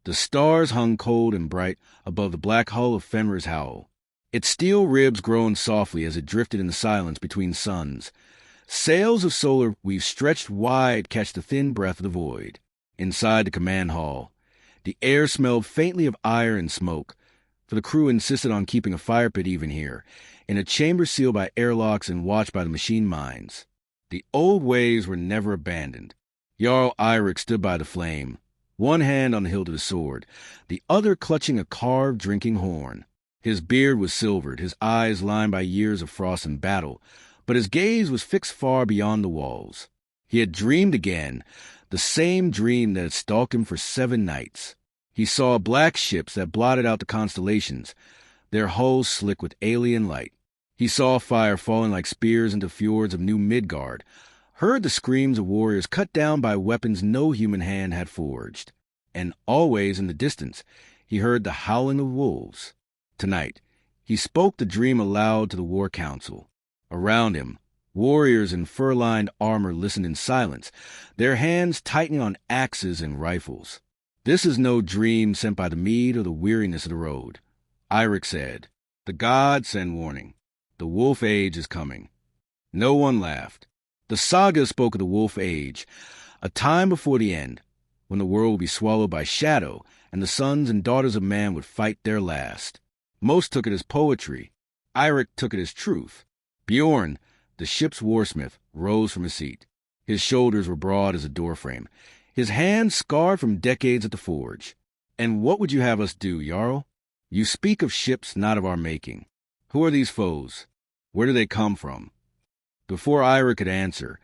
The stars hung cold and bright above the black hull of Fenrir's Howl, its steel ribs growing softly as it drifted in the silence between suns. Sails of solar weave stretched wide catch the thin breath of the void. Inside the command hall, the air smelled faintly of ire and smoke, for the crew insisted on keeping a fire pit even here, in a chamber sealed by airlocks and watched by the machine minds. The old ways were never abandoned. Jarl Eirik stood by the flame, one hand on the hilt of his sword, the other clutching a carved drinking horn. His beard was silvered, his eyes lined by years of frost and battle, but his gaze was fixed far beyond the walls. He had dreamed again, the same dream that had stalked him for 7 nights. He saw black ships that blotted out the constellations, their hulls slick with alien light. He saw fire falling like spears into fjords of New Midgard, heard the screams of warriors cut down by weapons no human hand had forged, and always in the distance he heard the howling of wolves. Tonight, he spoke the dream aloud to the war council. Around him, warriors in fur-lined armor listened in silence, their hands tightening on axes and rifles. "This is no dream sent by the mead or the weariness of the road," Eirik said. "The gods send warning. The wolf age is coming." No one laughed. The saga spoke of the wolf age, a time before the end, when the world would be swallowed by shadow and the sons and daughters of man would fight their last. Most took it as poetry. Eirik took it as truth. Bjorn, the ship's warsmith, rose from his seat. His shoulders were broad as a doorframe, his hands scarred from decades at the forge. "And what would you have us do, Jarl? You speak of ships not of our making. Who are these foes? Where do they come from?" Before Eirik could answer,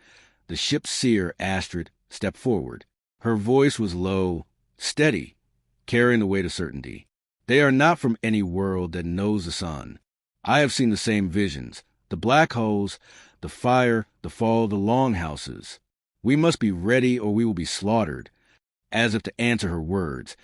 the ship's seer, Astrid, stepped forward. Her voice was low, steady, carrying the weight of certainty. "They are not from any world that knows the sun. I have seen the same visions, the black holes, the fire, the fall of the longhouses. We must be ready or we will be slaughtered." As if to answer her words,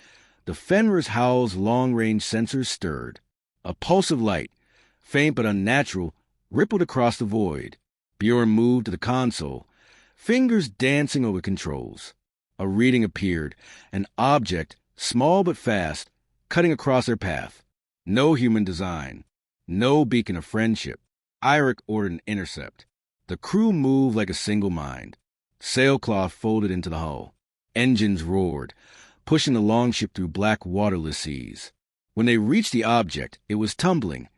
the Fenrir's Howl's long-range sensors stirred. A pulse of light, faint but unnatural, rippled across the void. Bjorn moved to the console, fingers dancing over controls. A reading appeared, an object, small but fast, cutting across their path. No human design, no beacon of friendship. Eirik ordered an intercept. The crew moved like a single mind. Sailcloth folded into the hull. Engines roared, pushing the longship through black waterless seas. When they reached the object, it was tumbling,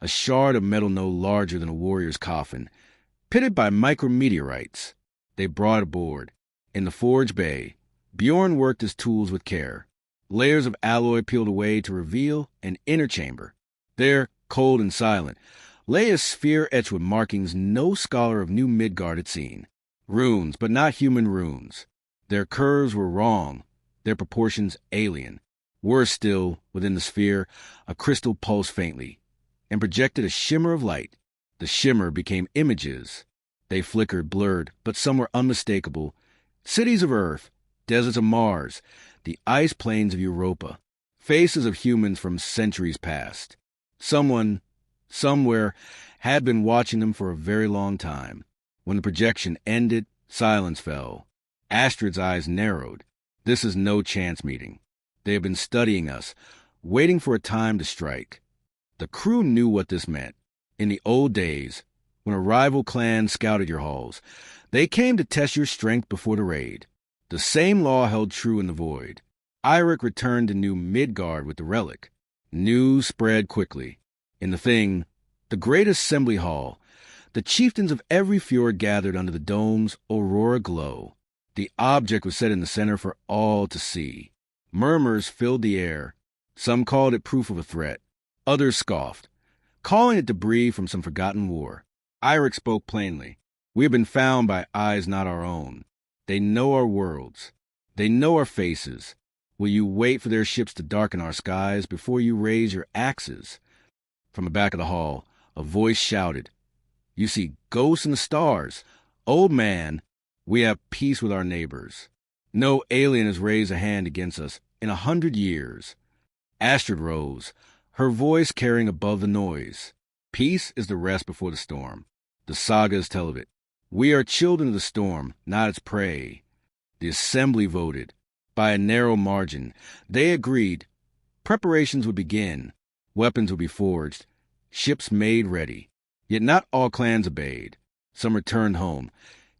a shard of metal no larger than a warrior's coffin, pitted by micrometeorites. They brought it aboard. In the forge bay, Bjorn worked his tools with care. Layers of alloy peeled away to reveal an inner chamber. There, cold and silent, lay a sphere etched with markings no scholar of New Midgard had seen. Runes, but not human runes. Their curves were wrong, their proportions alien. Worse still, within the sphere, a crystal pulsed faintly, and projected a shimmer of light. The shimmer became images. They flickered, blurred, but some were unmistakable. Cities of Earth, deserts of Mars, the ice plains of Europa. Faces of humans from centuries past. Someone, somewhere, had been watching them for a very long time. When the projection ended, silence fell. Astrid's eyes narrowed. This is no chance meeting. They have been studying us, waiting for a time to strike. The crew knew what this meant. In the old days, when a rival clan scouted your halls, they came to test your strength before the raid. The same law held true in the void. Eirik returned to New Midgard with the relic. News spread quickly. In the thing, the great assembly hall, the chieftains of every fjord gathered under the dome's aurora glow. The object was set in the center for all to see. Murmurs filled the air. Some called it proof of a threat. Others scoffed, calling it debris from some forgotten war. Eirik spoke plainly. "We have been found by eyes not our own. They know our worlds. They know our faces. Will you wait for their ships to darken our skies before you raise your axes?" From the back of the hall, a voice shouted, "You see ghosts in the stars. Old man, we have peace with our neighbors. No alien has raised a hand against us in 100 years." Astrid rose, her voice carrying above the noise. "Peace is the rest before the storm. The sagas tell of it. We are children of the storm, not its prey." The assembly voted. By a narrow margin, they agreed preparations would begin, weapons would be forged, ships made ready. Yet not all clans obeyed. Some returned home,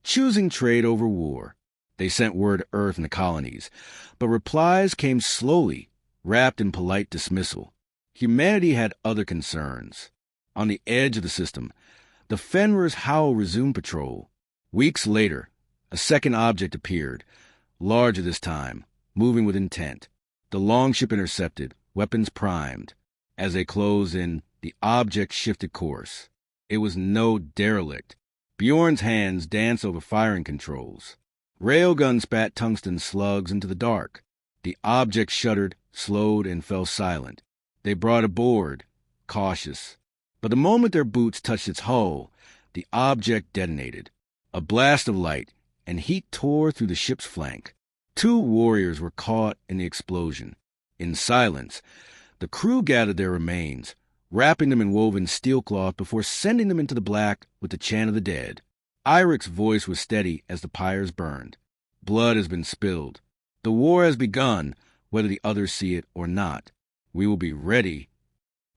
choosing trade over war. They sent word to Earth and the colonies, but replies came slowly, wrapped in polite dismissal. Humanity had other concerns. On the edge of the system, the Fenrir's Howl resumed patrol. Weeks later, a second object appeared, larger this time, moving with intent. The longship intercepted, weapons primed. As they closed in, the object shifted course. It was no derelict. Bjorn's hands danced over firing controls. Railgun spat tungsten slugs into the dark. The object shuddered, slowed, and fell silent. They brought aboard, cautious. But the moment their boots touched its hull, the object detonated. A blast of light, and heat tore through the ship's flank. 2 warriors were caught in the explosion. In silence, the crew gathered their remains, wrapping them in woven steel cloth before sending them into the black with the chant of the dead. Irik's voice was steady as the pyres burned. Blood has been spilled. The war has begun, whether the others see it or not. We will be ready.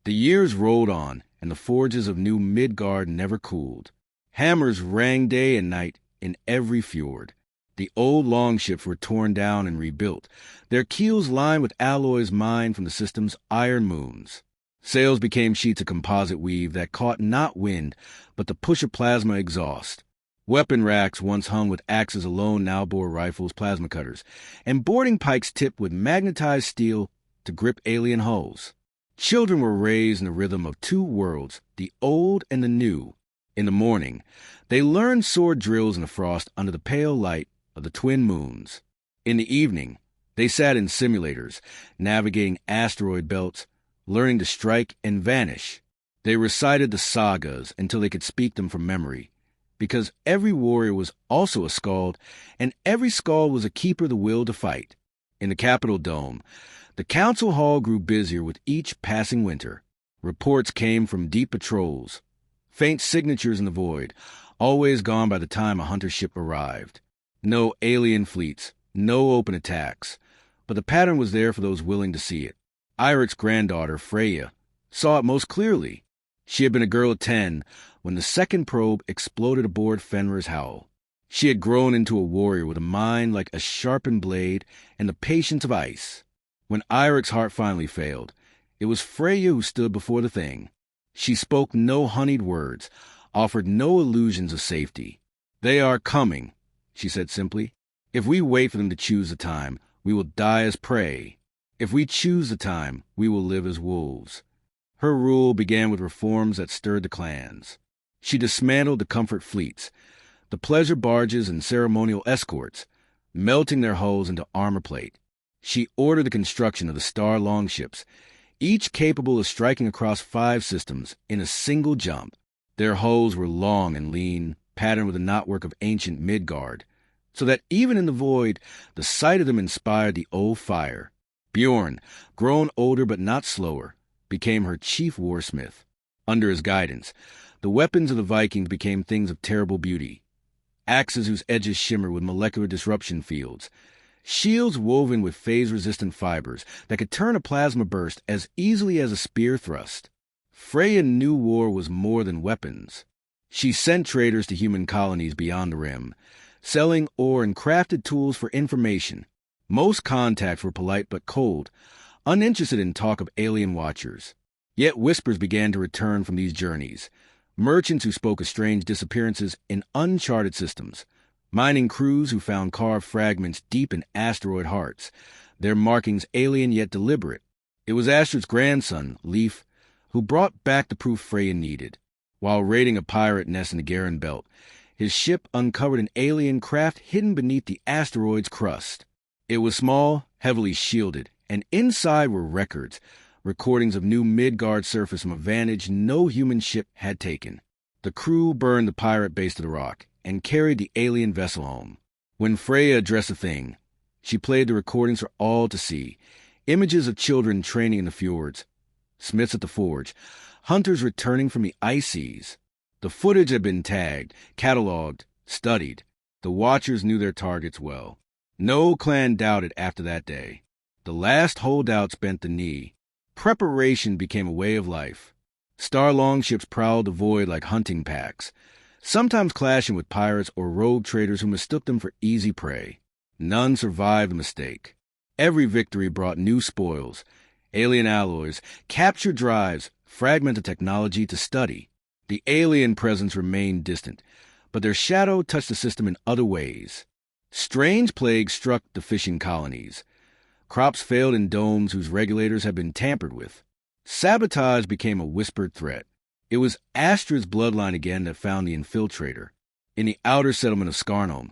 The years rolled on, and the forges of New Midgard never cooled. Hammers rang day and night in every fjord. The old longships were torn down and rebuilt, their keels lined with alloys mined from the system's iron moons. Sails became sheets of composite weave that caught not wind, but the push of plasma exhaust. Weapon racks once hung with axes alone now bore rifles, plasma cutters, and boarding pikes tipped with magnetized steel to grip alien hulls. Children were raised in the rhythm of 2 worlds, the old and the new. In the morning, they learned sword drills in the frost under the pale light of the twin moons. In the evening, they sat in simulators, navigating asteroid belts, learning to strike and vanish. They recited the sagas until they could speak them from memory, because every warrior was also a skald, and every skald was a keeper of the will to fight. In the Capitol Dome, the council hall grew busier with each passing winter. Reports came from deep patrols, faint signatures in the void, always gone by the time a hunter ship arrived. No alien fleets, no open attacks, but the pattern was there for those willing to see it. Irik's granddaughter, Freya, saw it most clearly. She had been a girl of 10 when the second probe exploded aboard Fenrir's Howl. She had grown into a warrior with a mind like a sharpened blade and the patience of ice. When Irik's heart finally failed, it was Freya who stood before the thing. She spoke no honeyed words, offered no illusions of safety. "They are coming," she said simply. "If we wait for them to choose the time, we will die as prey. If we choose the time, we will live as wolves." Her rule began with reforms that stirred the clans. She dismantled the comfort fleets, the pleasure barges and ceremonial escorts, melting their hulls into armor plate. She ordered the construction of the star longships, each capable of striking across 5 systems in a single jump. Their hulls were long and lean, patterned with the knotwork of ancient Midgard, so that even in the void, the sight of them inspired the old fire. Bjorn, grown older but not slower, became her chief warsmith. Under his guidance, the weapons of the Vikings became things of terrible beauty. Axes whose edges shimmered with molecular disruption fields, shields woven with phase-resistant fibers that could turn a plasma burst as easily as a spear thrust. Freya knew war was more than weapons. She sent traders to human colonies beyond the rim, selling ore and crafted tools for information. Most contacts were polite but cold, uninterested in talk of alien watchers. Yet whispers began to return from these journeys. Merchants who spoke of strange disappearances in uncharted systems. Mining crews who found carved fragments deep in asteroid hearts, their markings alien yet deliberate. It was Astrid's grandson, Leif, who brought back the proof Freya needed. While raiding a pirate nest in the Garen Belt, his ship uncovered an alien craft hidden beneath the asteroid's crust. It was small, heavily shielded, and inside were records, recordings of New Midgard surface from a vantage no human ship had taken. The crew burned the pirate base to the rock and carried the alien vessel home. When Freya addressed the thing, she played the recordings for all to see, images of children training in the fjords, smiths at the forge, hunters returning from the ice seas. The footage had been tagged, catalogued, studied. The watchers knew their targets well. No clan doubted after that day. The last holdouts bent the knee. Preparation became a way of life. Star longships prowled the void like hunting packs, sometimes clashing with pirates or rogue traders who mistook them for easy prey. None survived the mistake. Every victory brought new spoils, alien alloys, captured drives, fragmented technology to study. The alien presence remained distant, but their shadow touched the system in other ways. Strange plagues struck the fishing colonies. Crops failed in domes whose regulators had been tampered with. Sabotage became a whispered threat. It was Astra's bloodline again that found the infiltrator. In the outer settlement of Scarnome,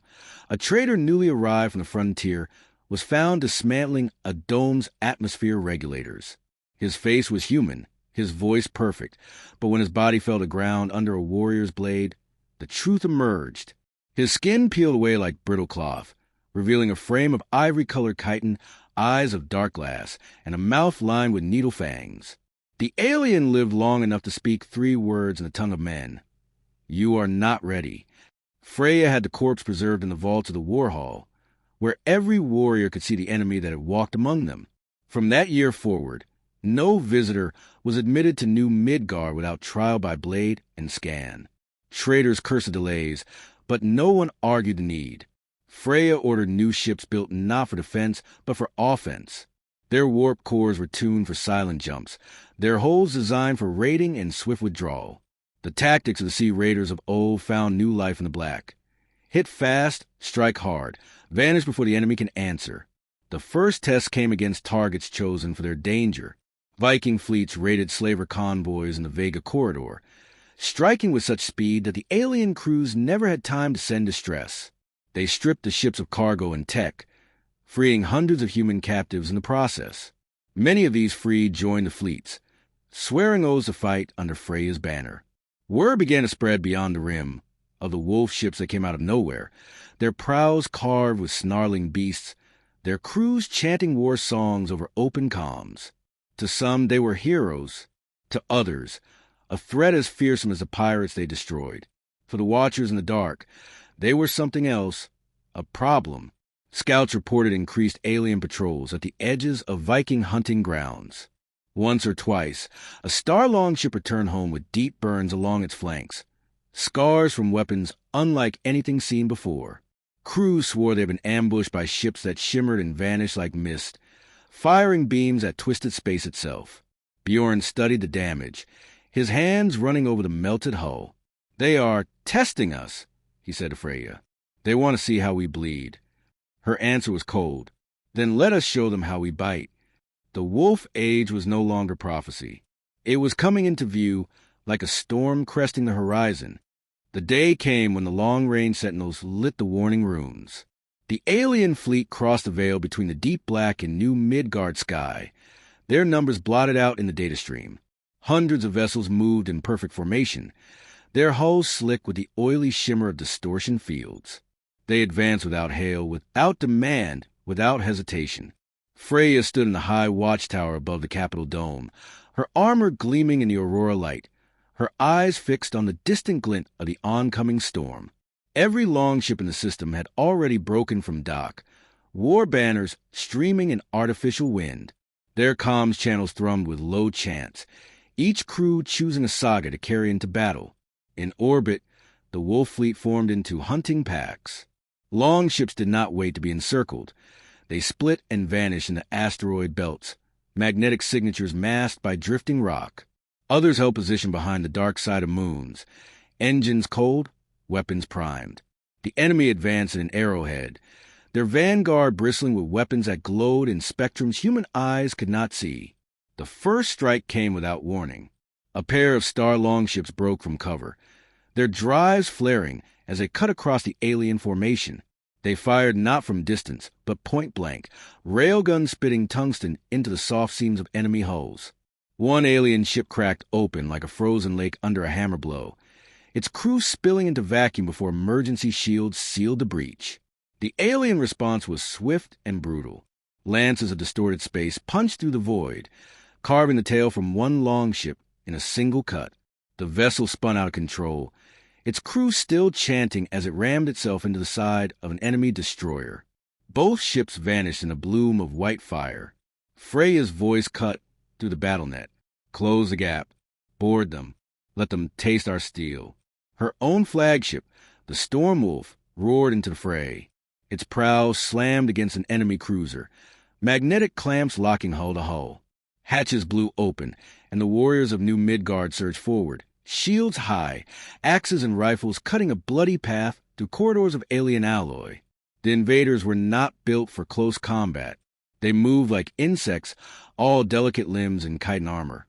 a trader newly arrived from the frontier was found dismantling a dome's atmosphere regulators. His face was human, his voice perfect, but when his body fell to ground under a warrior's blade, the truth emerged. His skin peeled away like brittle cloth, revealing a frame of ivory-colored chitin, eyes of dark glass, and a mouth lined with needle fangs. The alien lived long enough to speak 3 words in the tongue of men. You are not ready. Freya had the corpse preserved in the vaults of the war hall, where every warrior could see the enemy that had walked among them. From that year forward, no visitor was admitted to New Midgard without trial by blade and scan. Traders cursed the delays, but no one argued the need. Freya ordered new ships built not for defense, but for offense. Their warp cores were tuned for silent jumps, their hulls designed for raiding and swift withdrawal. The tactics of the Sea Raiders of old found new life in the black. Hit fast, strike hard, vanish before the enemy can answer. The first test came against targets chosen for their danger. Viking fleets raided slaver convoys in the Vega corridor, striking with such speed that the alien crews never had time to send distress. They stripped the ships of cargo and tech, freeing hundreds of human captives in the process. Many of these freed joined the fleets, swearing oaths to fight under Freya's banner. Word began to spread beyond the rim of the wolf ships that came out of nowhere, their prows carved with snarling beasts, their crews chanting war songs over open comms. To some, they were heroes. To others, a threat as fearsome as the pirates they destroyed. For the watchers in the dark, they were something else, a problem. Scouts reported increased alien patrols at the edges of Viking hunting grounds. Once or twice, a star longship returned home with deep burns along its flanks, scars from weapons unlike anything seen before. Crews swore they had been ambushed by ships that shimmered and vanished like mist, firing beams that twisted space itself. Bjorn studied the damage, his hands running over the melted hull. "They are testing us," he said to Freya. "They want to see how we bleed." Her answer was cold. "Then let us show them how we bite." The wolf age was no longer prophecy. It was coming into view like a storm cresting the horizon. The day came when the long-range sentinels lit the warning runes. The alien fleet crossed the veil between the deep black and New Midgard sky, their numbers blotted out in the data stream. Hundreds of vessels moved in perfect formation, their hulls slick with the oily shimmer of distortion fields. They advanced without hail, without demand, without hesitation. Freya stood in the high watchtower above the Capitol dome, her armor gleaming in the aurora light, her eyes fixed on the distant glint of the oncoming storm. Every longship in the system had already broken from dock, war banners streaming in artificial wind. Their comms channels thrummed with low chants, each crew choosing a saga to carry into battle. In orbit, the wolf fleet formed into hunting packs. Longships did not wait to be encircled. They split and vanished into asteroid belts, magnetic signatures masked by drifting rock. Others held position behind the dark side of moons, engines cold, weapons primed. The enemy advanced in an arrowhead, their vanguard bristling with weapons that glowed in spectrums human eyes could not see. The first strike came without warning. A pair of star longships broke from cover, their drives flaring as they cut across the alien formation. They fired not from distance, but point blank, railguns spitting tungsten into the soft seams of enemy hulls. One alien ship cracked open like a frozen lake under a hammer blow, its crew spilling into vacuum before emergency shields sealed the breach. The alien response was swift and brutal. Lances of distorted space punched through the void, carving the tail from one longship in a single cut. The vessel spun out of control, its crew still chanting as it rammed itself into the side of an enemy destroyer. Both ships vanished in a bloom of white fire. Freya's voice cut through the battle net. Close the gap. Board them. Let them taste our steel. Her own flagship, the Storm Wolf, roared into the fray. Its prow slammed against an enemy cruiser, magnetic clamps locking hull to hull. Hatches blew open, and the warriors of New Midgard surged forward, shields high, axes and rifles cutting a bloody path through corridors of alien alloy. The invaders were not built for close combat. They moved like insects, all delicate limbs and chitin armor.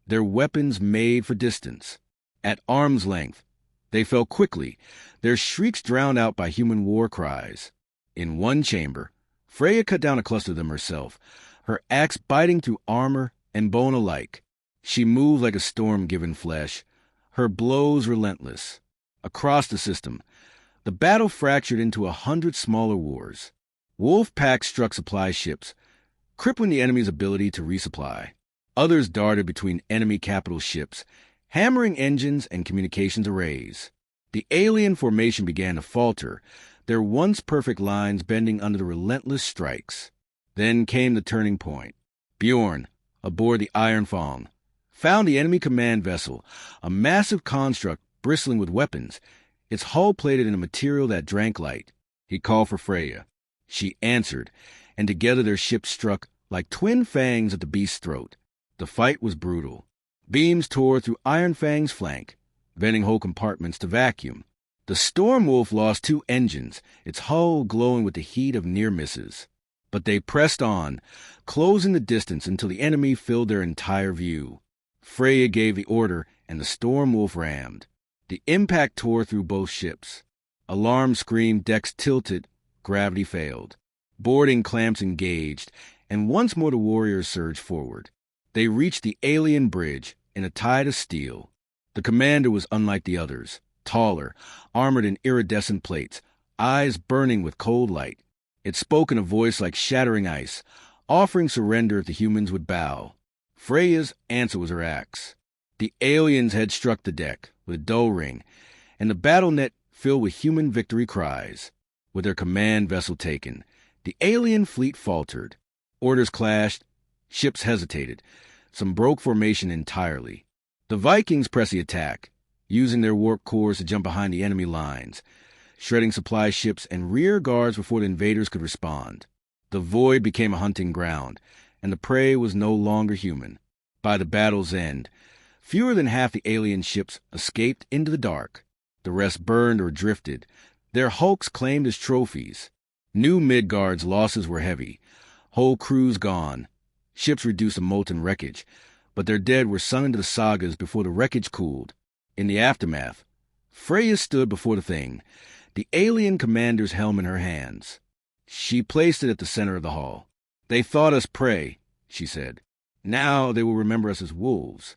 Their weapons made for distance. At arm's length, they fell quickly, their shrieks drowned out by human war cries. In one chamber, Freya cut down a cluster of them herself, her axe biting through armor and bone alike. She moved like a storm-given flesh, her blows relentless. Across the system, the battle fractured into 100 smaller wars. Wolf packs struck supply ships, crippling the enemy's ability to resupply. Others darted between enemy capital ships, hammering engines and communications arrays. The alien formation began to falter, their once perfect lines bending under the relentless strikes. Then came the turning point. Bjorn, aboard the Iron Fang, found the enemy command vessel, a massive construct bristling with weapons, its hull plated in a material that drank light. He called for Freya. She answered, and together their ships struck like twin fangs at the beast's throat. The fight was brutal. Beams tore through Iron Fang's flank, venting whole compartments to vacuum. The Storm Wolf lost 2 engines, its hull glowing with the heat of near misses. But they pressed on, closing the distance until the enemy filled their entire view. Freya gave the order, and the Storm Wolf rammed. The impact tore through both ships. Alarm screamed, decks tilted, gravity failed. Boarding clamps engaged, and once more the warriors surged forward. They reached the alien bridge in a tide of steel. The commander was unlike the others, taller, armored in iridescent plates, eyes burning with cold light. It spoke in a voice like shattering ice, offering surrender if the humans would bow. Freya's answer was her axe. The aliens had struck the deck with a dull ring, and the battle net filled with human victory cries. With their command vessel taken, the alien fleet faltered. Orders clashed, ships hesitated, some broke formation entirely. The Vikings pressed the attack, using their warp cores to jump behind the enemy lines, shredding supply ships and rear guards before the invaders could respond. The void became a hunting ground, and the prey was no longer human. By the battle's end, fewer than half the alien ships escaped into the dark. The rest burned or drifted, their hulks claimed as trophies. New Midgard's losses were heavy, whole crews gone, ships reduced to molten wreckage, but their dead were sunk into the sagas before the wreckage cooled. In the aftermath, Freya stood before the thing, the alien commander's helm in her hands. She placed it at the center of the hall. "They thought us prey," she said. "Now they will remember us as wolves."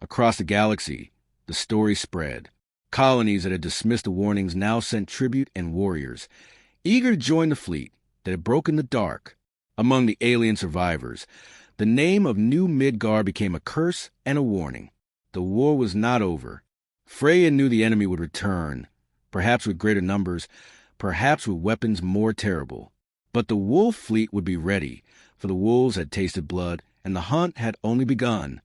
Across the galaxy, the story spread. Colonies that had dismissed the warnings now sent tribute and warriors, eager to join the fleet that had broken the dark. Among the alien survivors, the name of New Midgard became a curse and a warning. The war was not over. Freya knew the enemy would return, perhaps with greater numbers, perhaps with weapons more terrible. But the wolf fleet would be ready, for the wolves had tasted blood, and the hunt had only begun.